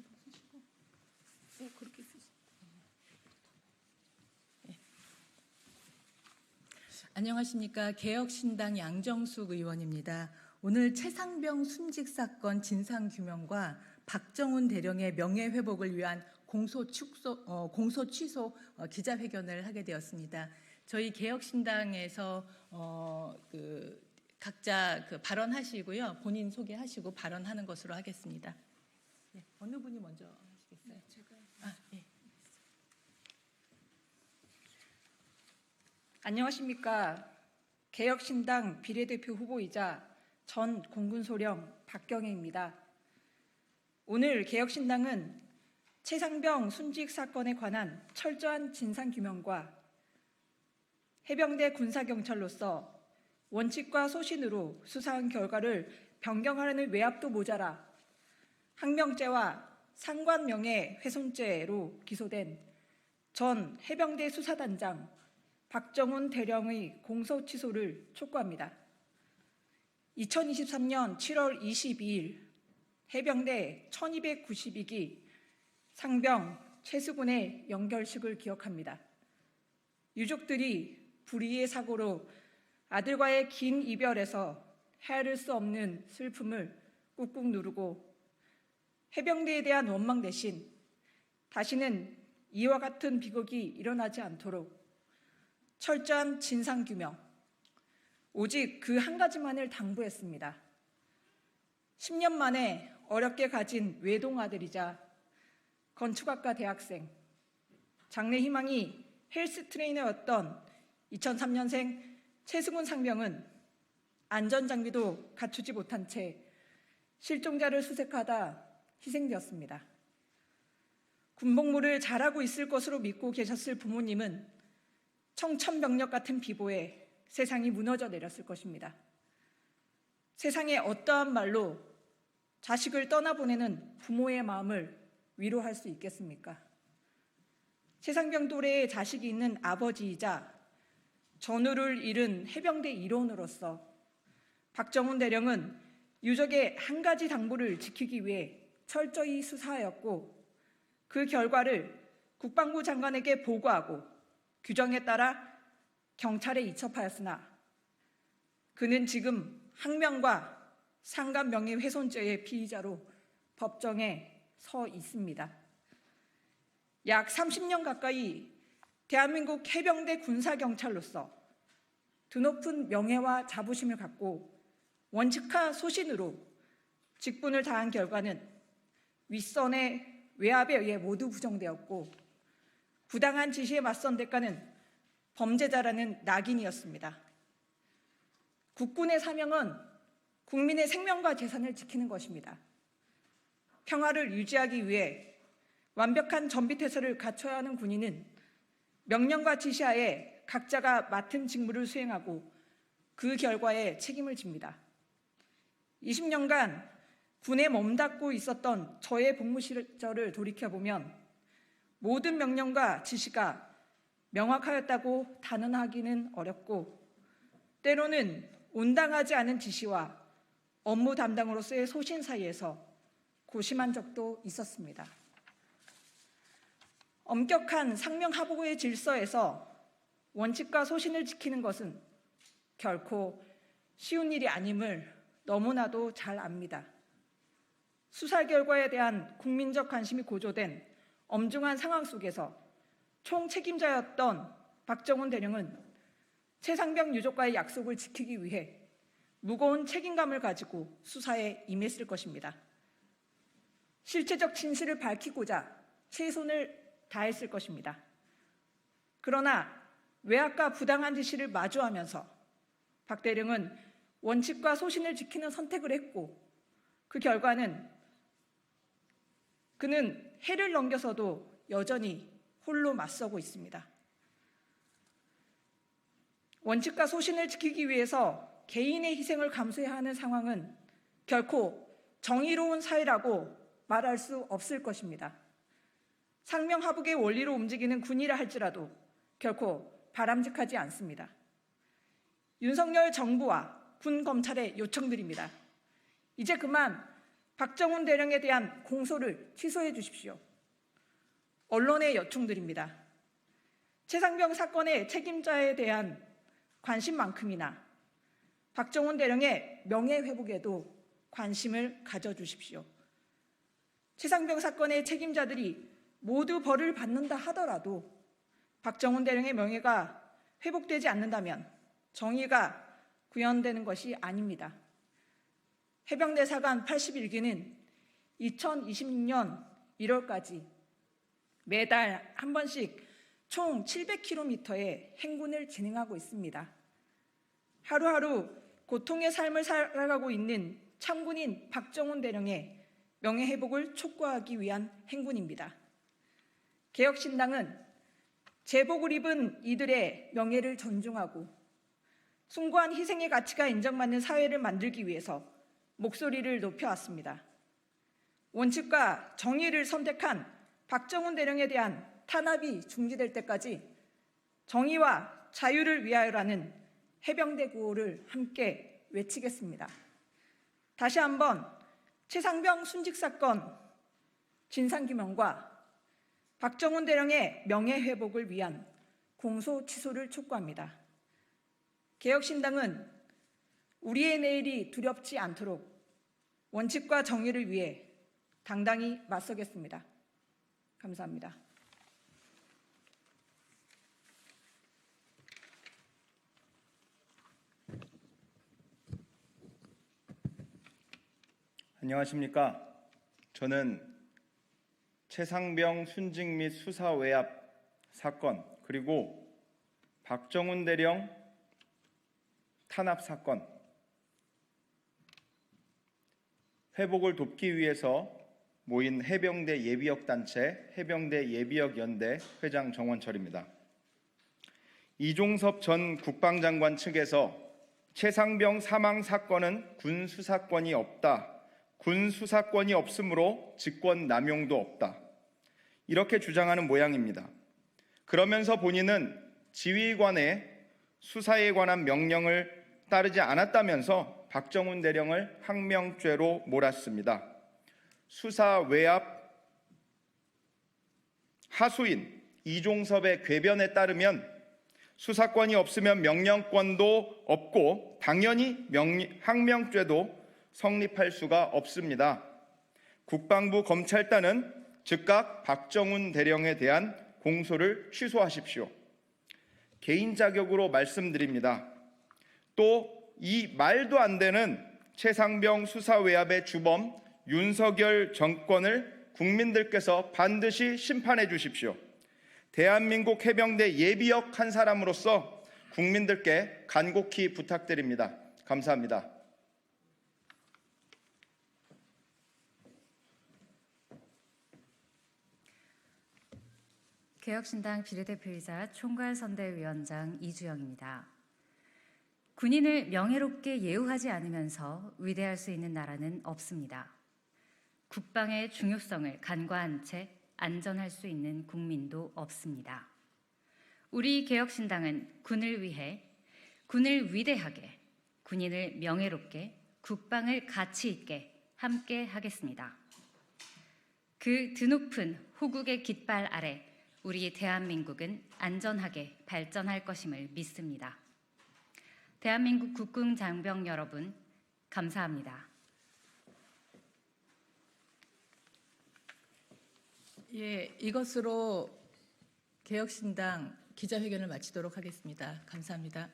종이로 쓰시고, 그렇게 쓰시고. 안녕하십니까. 개혁신당 양정숙 의원입니다. 오늘 최상병 순직 사건 진상규명과 박정훈 대령의 명예회복을 위한 공소 취소 기자회견을 하게 되었습니다. 저희 개혁신당에서 각자 발언하시고요. 본인 소개하시고 발언하는 것으로 하겠습니다. 네, 어느 분이 먼저 하시겠어요? 네, 제가. 예. 안녕하십니까. 개혁신당 비례대표 후보이자 전 공군소령 박경혜입니다. 오늘 개혁신당은 최상병 순직 사건에 관한 철저한 진상규명과 해병대 군사경찰로서 원칙과 소신으로 수사한 결과를 변경하려는 외압도 모자라 항명죄와 상관명예훼손죄로 기소된 전 해병대 수사단장 박정훈 대령의 공소 취소를 촉구합니다. 2023년 7월 22일 해병대 1292기 상병 최수군의 영결식을 기억합니다. 유족들이 불의의 사고로 아들과의 긴 이별에서 헤아릴 수 없는 슬픔을 꾹꾹 누르고 해병대에 대한 원망 대신 다시는 이와 같은 비극이 일어나지 않도록 철저한 진상규명, 오직 그 한 가지만을 당부했습니다. 10년 만에 어렵게 가진 외동아들이자 건축학과 대학생, 장래 희망이 헬스 트레이너였던 2003년생 최수군 상병은 안전장비도 갖추지 못한 채 실종자를 수색하다 희생되었습니다. 군복무를 잘하고 있을 것으로 믿고 계셨을 부모님은 청천벽력 같은 비보에 세상이 무너져 내렸을 것입니다. 세상에 어떠한 말로 자식을 떠나보내는 부모의 마음을 위로할 수 있겠습니까? 최상병 또래의 자식이 있는 아버지이자 전우를 잃은 해병대 일원으로서 박정훈 대령은 유족의 한 가지 당부를 지키기 위해 철저히 수사하였고 그 결과를 국방부 장관에게 보고하고 규정에 따라 경찰에 이첩하였으나 그는 지금 항명과 상관명예훼손죄의 피의자로 법정에 서 있습니다. 약 30년 가까이 대한민국 해병대 군사경찰로서 드높은 명예와 자부심을 갖고 원칙과 소신으로 직분을 다한 결과는 윗선의 외압에 의해 모두 부정되었고 부당한 지시에 맞선 대가는 범죄자라는 낙인이었습니다. 국군의 사명은 국민의 생명과 재산을 지키는 것입니다. 평화를 유지하기 위해 완벽한 전비태세를 갖춰야 하는 군인은 명령과 지시하에 각자가 맡은 직무를 수행하고 그 결과에 책임을 집니다. 20년간 군에 몸담고 있었던 저의 복무 시절을 돌이켜보면 모든 명령과 지시가 명확하였다고 단언하기는 어렵고 때로는 온당하지 않은 지시와 업무 담당으로서의 소신 사이에서 고심한 적도 있었습니다. 엄격한 상명하복의 질서에서 원칙과 소신을 지키는 것은 결코 쉬운 일이 아님을 너무나도 잘 압니다. 수사 결과에 대한 국민적 관심이 고조된 엄중한 상황 속에서 총책임자였던 박정훈 대령은 최상병 유족과의 약속을 지키기 위해 무거운 책임감을 가지고 수사에 임했을 것입니다. 실체적 진실을 밝히고자 최선을 다했을 것입니다. 그러나 외압과 부당한 지시를 마주하면서 박 대령은 원칙과 소신을 지키는 선택을 했고 그 결과는 그는 해를 넘겨서도 여전히 홀로 맞서고 있습니다. 원칙과 소신을 지키기 위해서 개인의 희생을 감수해야 하는 상황은 결코 정의로운 사회라고 말할 수 없을 것입니다. 상명하복의 원리로 움직이는 군이라 할지라도 결코 바람직하지 않습니다. 윤석열 정부와 군 검찰에 요청드립니다. 이제 그만 박정훈 대령에 대한 공소를 취소해 주십시오. 언론에 요청드립니다. 최상병 사건의 책임자에 대한 관심만큼이나 박정훈 대령의 명예회복에도 관심을 가져주십시오. 최상병 사건의 책임자들이 모두 벌을 받는다 하더라도 박정훈 대령의 명예가 회복되지 않는다면 정의가 구현되는 것이 아닙니다. 해병대 사관 81기는 2026년 1월까지 매달 한 번씩 총 700km의 행군을 진행하고 있습니다. 하루하루 고통의 삶을 살아가고 있는 참군인 박정훈 대령의 명예회복을 촉구하기 위한 행군입니다. 개혁신당은 제복을 입은 이들의 명예를 존중하고 숭고한 희생의 가치가 인정받는 사회를 만들기 위해서 목소리를 높여왔습니다. 원칙과 정의를 선택한 박정훈 대령에 대한 탄압이 중지될 때까지 정의와 자유를 위하여라는 해병대 구호를 함께 외치겠습니다. 다시 한번 최상병 순직 사건 진상규명과 박정훈 대령의 명예회복을 위한 공소 취소를 촉구합니다. 개혁신당은 우리의 내일이 두렵지 않도록 원칙과 정의를 위해 당당히 맞서겠습니다. 감사합니다. 안녕하십니까. 저는 최상병 순직 및 수사 외압 사건 그리고 박정훈 대령 탄압 사건 회복을 돕기 위해서 모인 해병대 예비역 단체 해병대 예비역 연대 회장 정원철입니다. 이종섭 전 국방장관 측에서 최상병 사망 사건은 군 수사권이 없다. 군 수사권이 없으므로 직권 남용도 없다. 이렇게 주장하는 모양입니다. 그러면서 본인은 지휘관의 수사에 관한 명령을 따르지 않았다면서 박정훈 대령을 항명죄로 몰았습니다. 수사 외압 하수인 이종섭의 궤변에 따르면 수사권이 없으면 명령권도 없고 당연히 항명죄도 성립할 수가 없습니다. 국방부 검찰단은 즉각 박정훈 대령에 대한 공소를 취소하십시오. 개인 자격으로 말씀드립니다. 또 이 말도 안 되는 최상병 수사 외압의 주범 윤석열 정권을 국민들께서 반드시 심판해 주십시오. 대한민국 해병대 예비역 한 사람으로서 국민들께 간곡히 부탁드립니다. 감사합니다. 개혁신당 비례대표이사 총괄선대위원장 이주영입니다. 군인을 명예롭게 예우하지 않으면서 위대할 수 있는 나라는 없습니다. 국방의 중요성을 간과한 채 안전할 수 있는 국민도 없습니다. 우리 개혁신당은 군을 위해, 군을 위대하게, 군인을 명예롭게, 국방을 가치 있게 함께 하겠습니다. 그 드높은 호국의 깃발 아래 우리 대한민국은 안전하게 발전할 것임을 믿습니다. 대한민국 국군 장병 여러분, 감사합니다. 예, 이것으로 개혁신당 기자회견을 마치도록 하겠습니다. 감사합니다.